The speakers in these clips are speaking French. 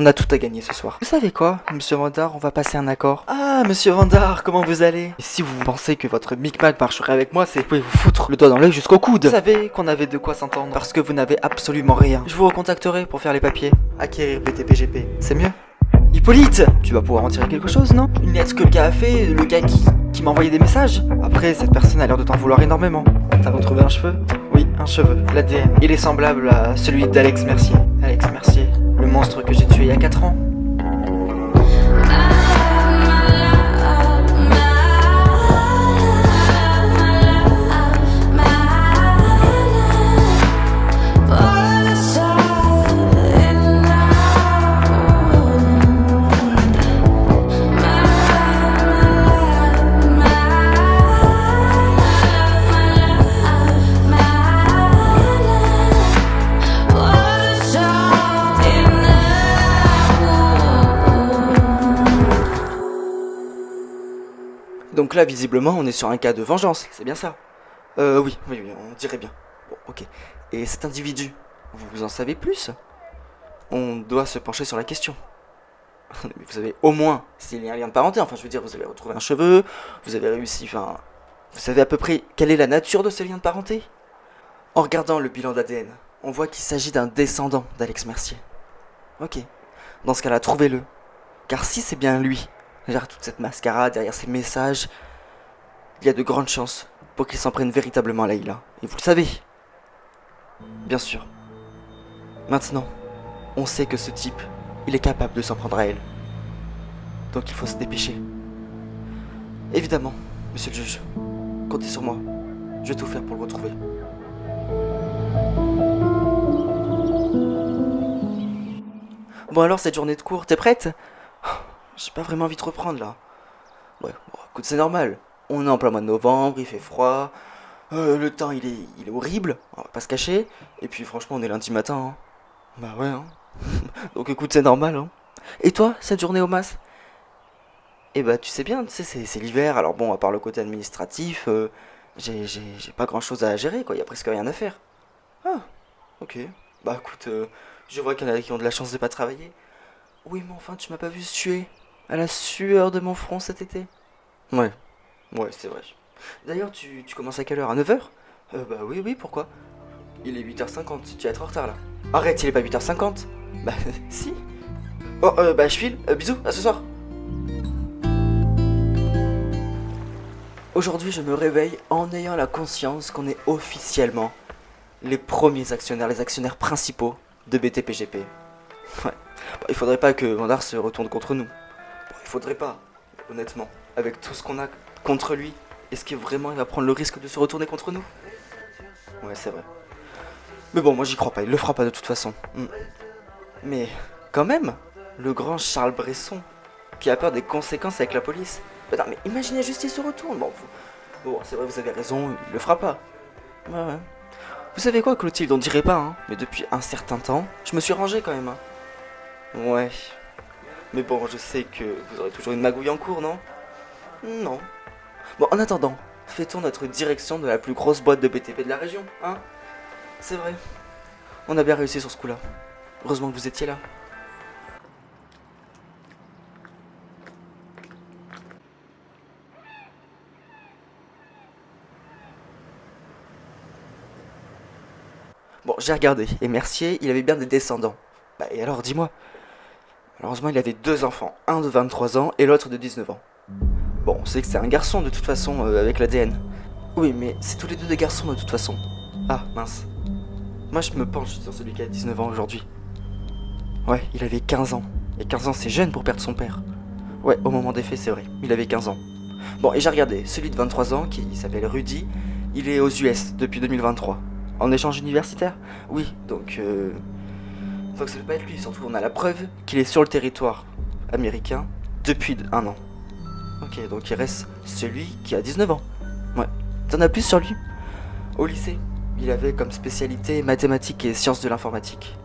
On a tout à gagner ce soir. Vous savez quoi, monsieur Vandar, on va passer un accord. Ah, monsieur Vandar, comment vous allez? Et si vous pensez que votre micmac marcherait avec moi, c'est vous pouvez vous foutre le doigt dans l'œil jusqu'au coude. Vous savez qu'on avait de quoi s'entendre, parce que vous n'avez absolument rien. Je vous recontacterai pour faire les papiers. Acquérir BTPGP, c'est mieux. Hippolyte, tu vas pouvoir en tirer quelque chose, non? Une lettre que le gars a fait, le gars qui m'a envoyé des messages. Après, cette personne a l'air de t'en vouloir énormément. T'as retrouvé un cheveu? Oui, un cheveu, l'ADN. Il est semblable à celui d'Alex Mercier. Alex Mercier, le monstre que j'ai tué il y a 4 ans. Donc là, visiblement, on est sur un cas de vengeance, c'est bien ça? Oui, on dirait bien. Bon, ok. Et cet individu, vous en savez plus? On doit se pencher sur la question. Mais vous savez au moins s'il y a un lien de parenté, enfin je veux dire, vous avez retrouvé un cheveu, vous avez réussi, enfin... Vous savez à peu près quelle est la nature de ce lien de parenté? En regardant le bilan d'ADN, on voit qu'il s'agit d'un descendant d'Alex Mercier. Ok. Dans ce cas-là, trouvez-le. Car si c'est bien lui, derrière toute cette mascarade, derrière ces messages, il y a de grandes chances pour qu'il s'en prenne véritablement à Layla. Et vous le savez. Bien sûr. Maintenant, on sait que ce type, il est capable de s'en prendre à elle. Donc il faut se dépêcher. Évidemment, monsieur le juge, comptez sur moi. Je vais tout faire pour le retrouver. Bon alors, cette journée de cours, t'es prête? J'ai pas vraiment envie de reprendre là. Ouais, bon, écoute, c'est normal. On est en plein mois de novembre, il fait froid. Le temps, il est horrible, on va pas se cacher. Et puis franchement, on est lundi matin. Hein. Bah ouais, hein. Donc écoute, c'est normal. Hein. Et toi, cette journée au mas? Eh bah tu sais bien, tu sais, c'est l'hiver. Alors bon, à part le côté administratif, j'ai pas grand chose à gérer, quoi. Y a presque rien à faire. Ah, ok. Bah écoute, je vois qu'il y en a qui ont de la chance de pas travailler. Oui, mais enfin, tu m'as pas vu suer à la sueur de mon front cet été. Ouais, ouais, c'est vrai. D'ailleurs, tu commences à quelle heure? À 9h? Bah oui, pourquoi? Il est 8h50, tu vas être en retard là. Arrête, il est pas 8h50. Bah si. Oh, bah je file, bisous, à ce soir. Aujourd'hui, je me réveille en ayant la conscience qu'on est officiellement les premiers actionnaires, les actionnaires principaux de BTPGP. Ouais. Bon, il faudrait pas que Vandar se retourne contre nous. Bon, il faudrait pas, honnêtement. Avec tout ce qu'on a contre lui, est-ce qu'il vraiment il va prendre le risque de se retourner contre nous? Ouais, c'est vrai. Mais bon, moi j'y crois pas, il le fera pas de toute façon. Mais quand même, le grand Charles Bresson, qui a peur des conséquences avec la police. Bah non, mais imaginez juste il se retourne. Bon, c'est vrai, vous avez raison, il le fera pas. Ouais. Vous savez quoi, Clotilde, on dirait pas, hein. Mais depuis un certain temps, je me suis rangé quand même. Hein. Ouais. Mais bon, je sais que vous aurez toujours une magouille en cours, non? Non. Bon, en attendant, fêtons notre direction de la plus grosse boîte de BTP de la région, hein? C'est vrai. On a bien réussi sur ce coup-là. Heureusement que vous étiez là. Bon, j'ai regardé, et Mercier, il avait bien des descendants. Bah, et alors, dis-moi. Malheureusement, il avait 2 enfants, un de 23 ans et l'autre de 19 ans. Bon, on sait que c'est un garçon de toute façon, avec l'ADN. Oui, mais c'est tous les deux des garçons de toute façon. Ah, mince. Moi, je me penche sur celui qui a 19 ans aujourd'hui. Ouais, il avait 15 ans. Et 15 ans, c'est jeune pour perdre son père. Ouais, au moment des faits, c'est vrai. Il avait 15 ans. Bon, et j'ai regardé. Celui de 23 ans, qui s'appelle Rudy, il est aux US depuis 2023. En échange universitaire? Oui, donc ça ne peut pas être lui. Surtout, on a la preuve qu'il est sur le territoire américain depuis un an. Ok, donc il reste celui qui a 19 ans. Ouais. T'en as plus sur lui? Au lycée, il avait comme spécialité mathématiques et sciences de l'informatique.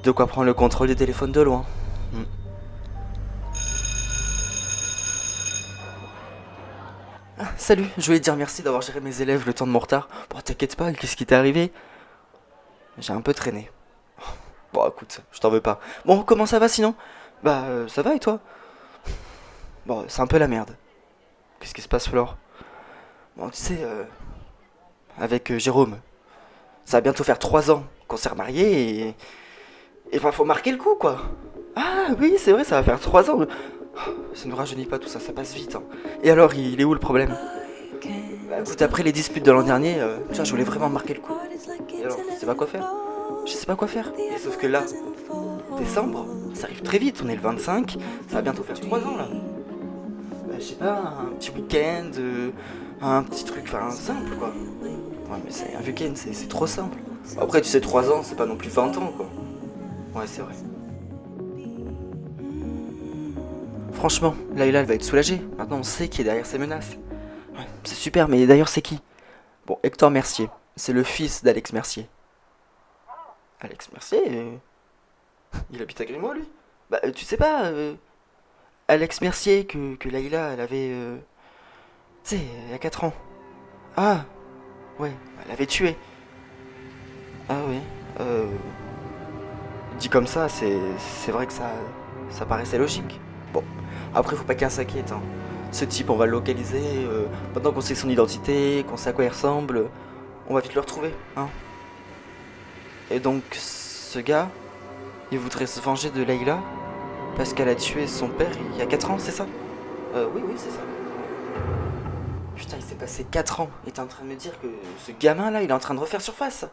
De quoi prendre le contrôle des téléphones de loin. Ah, salut, je voulais te dire merci d'avoir géré mes élèves le temps de mon retard. Bon, t'inquiète pas, qu'est-ce qui t'est arrivé? J'ai un peu traîné. Bon, écoute, je t'en veux pas. Bon, comment ça va sinon? Bah, ça va et toi? Bon, c'est un peu la merde. Qu'est-ce qui se passe, Flore? Bon, tu sais, avec Jérôme, ça va bientôt faire 3 ans qu'on s'est remariés et bah, faut marquer le coup, quoi. Ah oui, c'est vrai, ça va faire 3 ans. Ça ne rajeunit pas tout ça, ça passe vite, hein. Et alors, il est où le problème? Bah écoute, après les disputes de l'an dernier, tiens, je voulais vraiment marquer le coup. Et alors, je sais pas quoi faire. Je sais pas quoi faire. Et sauf que là, décembre, ça arrive très vite, on est le 25, ça va bientôt faire 3 ans là. Bah, je sais pas, un petit week-end, un petit truc, enfin simple quoi. Ouais, mais c'est un week-end, c'est trop simple. Après, tu sais, 3 ans, c'est pas non plus 20 ans quoi. Ouais, c'est vrai. Franchement, Layla, elle va être soulagée. Maintenant, on sait qui est derrière ces menaces. Ouais, c'est super, mais d'ailleurs, c'est qui? Bon, Hector Mercier. C'est le fils d'Alex Mercier. Alex Mercier il habite à Grimaud, lui? Bah, tu sais pas, Alex Mercier que Layla, elle avait. Tu sais, il y a 4 ans. Ah, ouais, elle avait tué. Ah, oui. Euh, Dit comme ça, c'est vrai que ça paraissait logique. Bon, après, faut pas qu'un s'inquiète, hein. Ce type, on va le localiser. Maintenant qu'on sait son identité, qu'on sait à quoi il ressemble, on va vite le retrouver, hein. Et donc, ce gars, il voudrait se venger de Layla parce qu'elle a tué son père il y a 4 ans, c'est ça? Oui, oui, c'est ça. Putain, il s'est passé 4 ans. Et t'es en train de me dire que ce gamin-là, il est en train de refaire surface.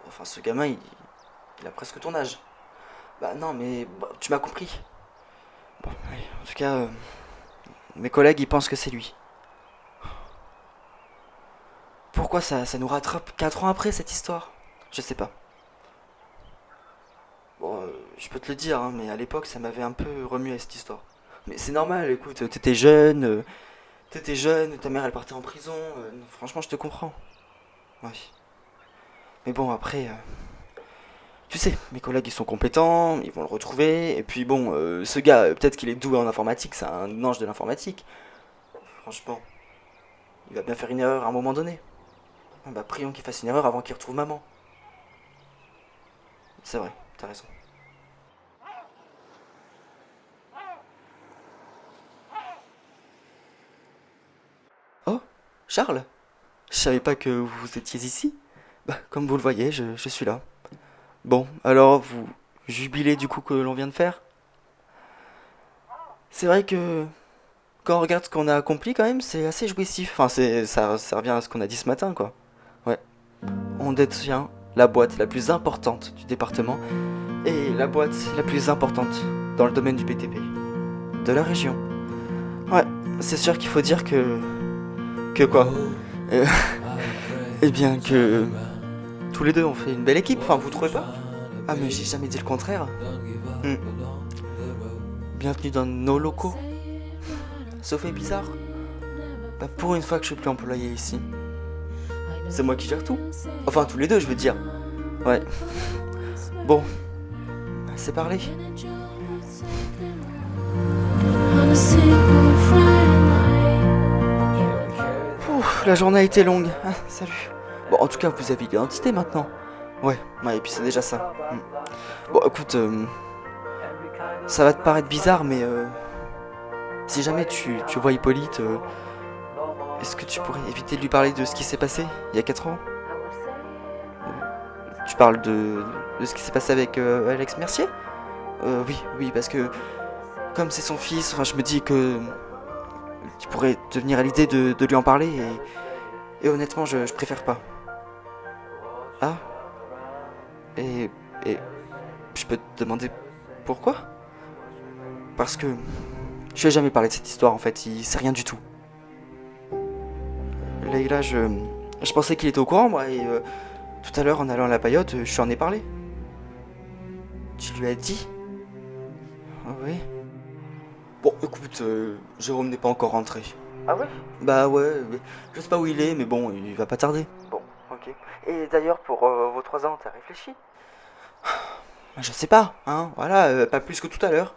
Enfin, ce gamin, il a presque ton âge. Bah non, mais bah, tu m'as compris. Bon, allez, en tout cas, mes collègues, ils pensent que c'est lui. Pourquoi ça nous rattrape 4 ans après, cette histoire? Je sais pas. Bon, je peux te le dire, hein, mais à l'époque, ça m'avait un peu remué, cette histoire. Mais c'est normal, écoute, t'étais jeune, ta mère, elle partait en prison. Franchement, je te comprends. Ouais. Mais bon, après, tu sais, mes collègues ils sont compétents, ils vont le retrouver. Et puis bon, ce gars, peut-être qu'il est doué en informatique, c'est un ange de l'informatique. Franchement, il va bien faire une erreur à un moment donné. Ah bah prions qu'il fasse une erreur avant qu'il retrouve maman. C'est vrai, t'as raison. Oh, Charles? Je savais pas que vous étiez ici. Bah, comme vous le voyez, je suis là. Bon, alors vous jubilez du coup que l'on vient de faire? C'est vrai que quand on regarde ce qu'on a accompli quand même, c'est assez jouissif. Enfin, ça revient à ce qu'on a dit ce matin, quoi. Ouais. On détient la boîte la plus importante du département et la boîte la plus importante dans le domaine du BTP. De la région. Ouais, c'est sûr qu'il faut dire que... Que quoi? Euh, Eh bien que... Tous les deux on fait une belle équipe, enfin vous trouvez pas? Ah mais j'ai jamais dit le contraire. Hmm. Bienvenue dans nos locaux. Ça fait bizarre. Bah pour une fois que je suis plus employé ici. C'est moi qui gère tout. Enfin tous les deux je veux dire. Ouais. Bon, c'est parlé. Ouf, la journée a été longue. Ah, salut. Bon, en tout cas, vous avez l'identité maintenant. Ouais, ouais, et puis c'est déjà ça. Bon, écoute, ça va te paraître bizarre, mais si jamais tu vois Hippolyte, est-ce que tu pourrais éviter de lui parler de ce qui s'est passé il y a 4 ans? Tu parles de ce qui s'est passé avec Alex Mercier? Oui, oui, parce que comme c'est son fils, enfin, je me dis que tu pourrais te venir à l'idée de lui en parler et honnêtement, je préfère pas. Ah, et, et je peux te demander pourquoi? Parce que je lui ai jamais parlé de cette histoire en fait, il sait rien du tout. Leïla, je pensais qu'il était au courant moi et tout à l'heure en allant à la paillote, je lui en ai parlé. Tu lui as dit? Ah oui. Bon, écoute, Jérôme n'est pas encore rentré. Ah ouais? Bah ouais, je sais pas où il est, mais bon, il va pas tarder. Bon, ok. Et d'ailleurs, pour vos 3 ans, t'as réfléchi? Je sais pas, hein, voilà, pas plus que tout à l'heure.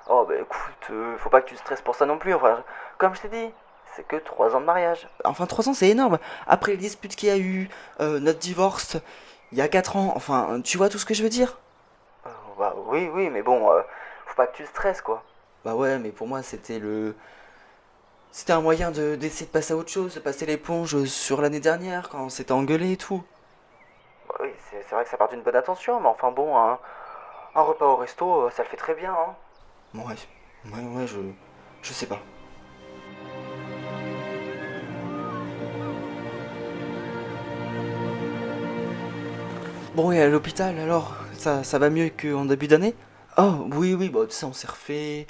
Oh bah écoute, faut pas que tu stresses pour ça non plus, enfin, comme je t'ai dit, c'est que 3 ans de mariage. Enfin, 3 ans c'est énorme. Après les disputes qu'il y a eu, notre divorce, il y a 4 ans, enfin, tu vois tout ce que je veux dire? bah oui, mais bon, faut pas que tu stresses, quoi. Bah ouais, mais pour moi, C'était un moyen d'essayer de passer à autre chose, de passer l'éponge sur l'année dernière, quand on s'était engueulé et tout. Bah oui, c'est vrai que ça part d'une bonne intention, mais enfin bon, un repas au resto, ça le fait très bien, hein. Ouais, je sais pas. Bon, et à l'hôpital, alors, ça va mieux qu'en début d'année? Oh, oui, bah, tu sais, on s'est refait.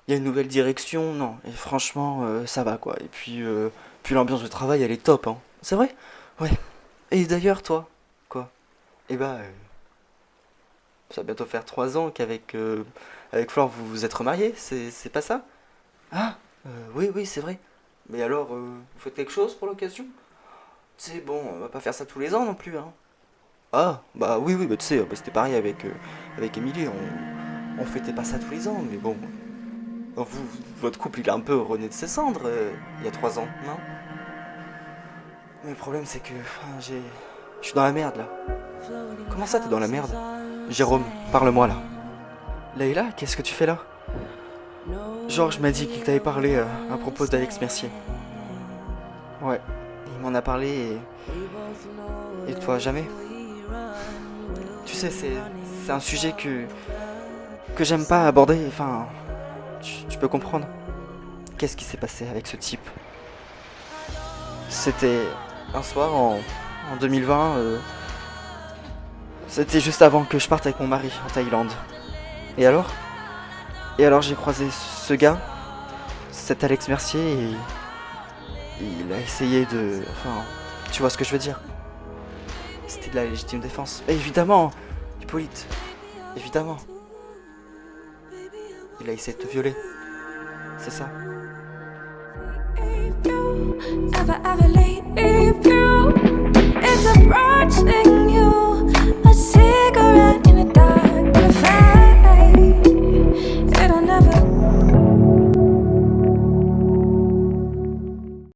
Il y a une nouvelle direction, non, et franchement, ça va, quoi. Et puis l'ambiance de travail, elle est top, hein. C'est vrai? Ouais. Et d'ailleurs, toi, quoi? Eh bah, ça va bientôt faire 3 ans avec Flore, vous vous êtes remariés, c'est pas ça? Ah, oui, c'est vrai. Mais alors, vous faites quelque chose pour l'occasion? C'est bon, on va pas faire ça tous les ans non plus, hein. Ah, bah oui, bah tu sais, bah, c'était pareil avec Émilie, on fêtait pas ça tous les ans, mais bon. Votre couple, il est un peu rené de ses cendres, il y a 3 ans, non? Mais le problème, c'est que je suis dans la merde, là. Comment ça, t'es dans la merde? Jérôme, parle-moi, là. Leïla, qu'est-ce que tu fais là? Georges m'a dit qu'il t'avait parlé à propos d'Alex Mercier. Ouais, il m'en a parlé et toi, jamais? Tu sais, c'est un sujet que j'aime pas aborder, enfin, tu peux comprendre. Qu'est-ce qui s'est passé avec ce type? C'était un soir en 2020, c'était juste avant que je parte avec mon mari en Thaïlande. Et alors? Et alors j'ai croisé ce gars, cet Alex Mercier, et il a essayé de... Enfin, tu vois ce que je veux dire? C'était de la légitime défense. Et évidemment, Hippolyte, évidemment. Il a essayé de te violer. C'est ça. Ever leave you? It's a project.